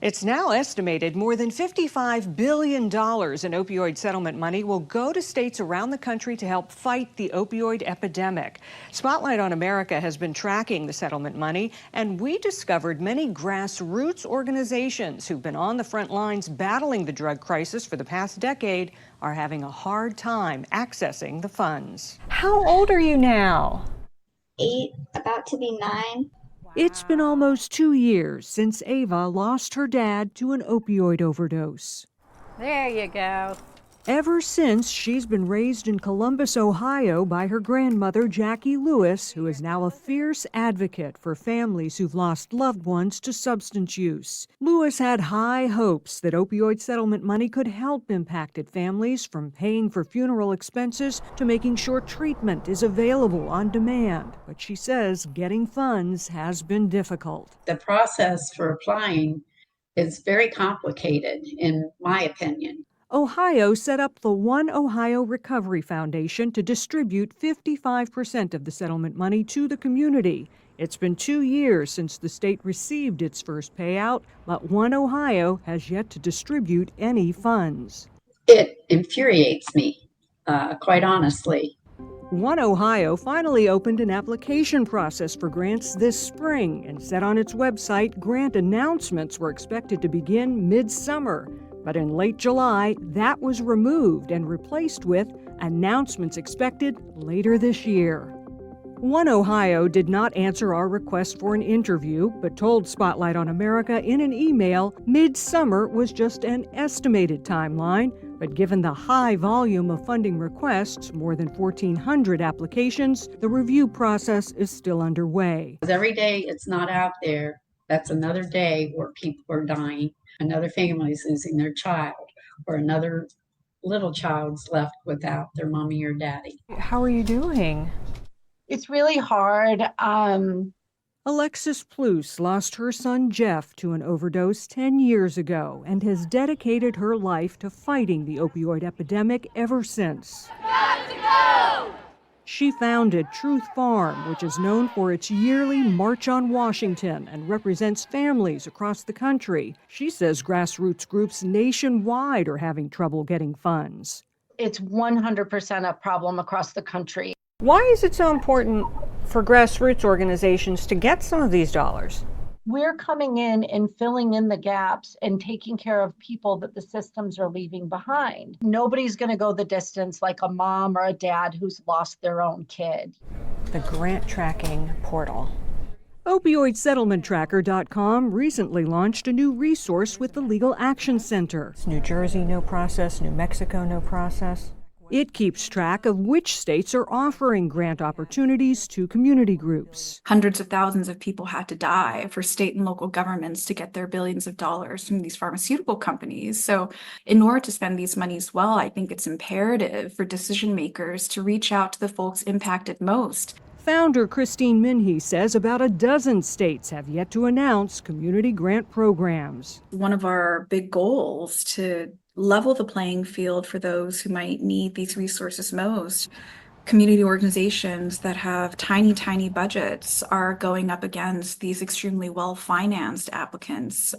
It's now estimated more than $55 billion in opioid settlement money will go to states around the country to help fight the opioid epidemic. Spotlight on America has been tracking the settlement money, and we discovered many grassroots organizations who've been on the front lines battling the drug crisis for the past decade are having a hard time accessing the funds. How old are you now? 8, about to be 9. It's been almost 2 years since Ava lost her dad to an opioid overdose. There you go. Ever since, she's been raised in Columbus, Ohio by her grandmother, Jackie Lewis, who is now a fierce advocate for families who've lost loved ones to substance use. Lewis had high hopes that opioid settlement money could help impacted families, from paying for funeral expenses to making sure treatment is available on demand. But she says getting funds has been difficult. The process for applying is very complicated, in my opinion. Ohio set up the One Ohio Recovery Foundation to distribute 55% of the settlement money to the community. It's been 2 years since the state received its first payout, but One Ohio has yet to distribute any funds. It infuriates me, quite honestly. One Ohio finally opened an application process for grants this spring and said on its website grant announcements were expected to begin mid-summer. But in late July, that was removed and replaced with announcements expected later this year. One Ohio did not answer our request for an interview, but told Spotlight on America in an email mid-summer was just an estimated timeline. But given the high volume of funding requests, more than 1,400 applications, the review process is still underway. Every day it's not out there, that's another day where people are dying. Another family is losing their child, or another little child's left without their mommy or daddy. How are you doing? It's really hard. Alexis Plus lost her son Jeff to an overdose 10 years ago and has dedicated her life to fighting the opioid epidemic ever since. Got to go! She founded Truth Farm, which is known for its yearly March on Washington and represents families across the country. She says grassroots groups nationwide are having trouble getting funds. It's 100% a problem across the country. Why is it so important for grassroots organizations to get some of these dollars? We're coming in and filling in the gaps and taking care of people that the systems are leaving behind. Nobody's going to go the distance like a mom or a dad who's lost their own kid. The grant tracking portal. OpioidSettlementTracker.com recently launched a new resource with the Legal Action Center. It's New Jersey, no process. New Mexico, no process. It keeps track of which states are offering grant opportunities to community groups. Hundreds of thousands of people had to die for state and local governments to get their billions of dollars from these pharmaceutical companies. So in order to spend these monies well, I think it's imperative for decision makers to reach out to the folks impacted most. Founder Christine Minhey says about a dozen states have yet to announce community grant programs. One of our big goals to level the playing field for those who might need these resources most. Community organizations that have tiny budgets are going up against these extremely well-financed applicants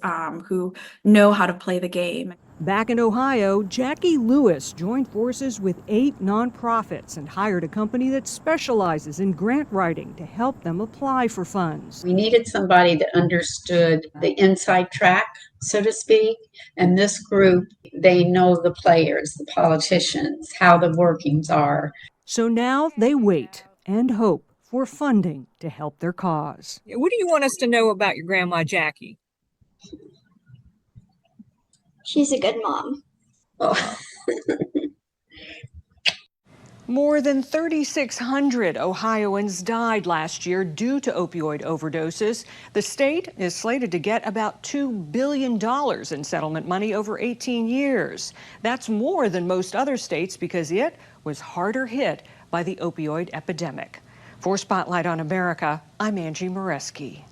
who know how to play the game. Back in Ohio, Jackie Lewis joined forces with 8 nonprofits and hired a company that specializes in grant writing to help them apply for funds. We needed somebody that understood the inside track, so to speak, and this group, they know the players, the politicians, how the workings are. So now they wait and hope for funding to help their cause. What do you want us to know about your grandma, Jackie? She's a good mom. Oh. More than 3,600 Ohioans died last year due to opioid overdoses. The state is slated to get about $2 billion in settlement money over 18 years. That's more than most other states because it was harder hit by the opioid epidemic. For Spotlight on America, I'm Angie Moreschi.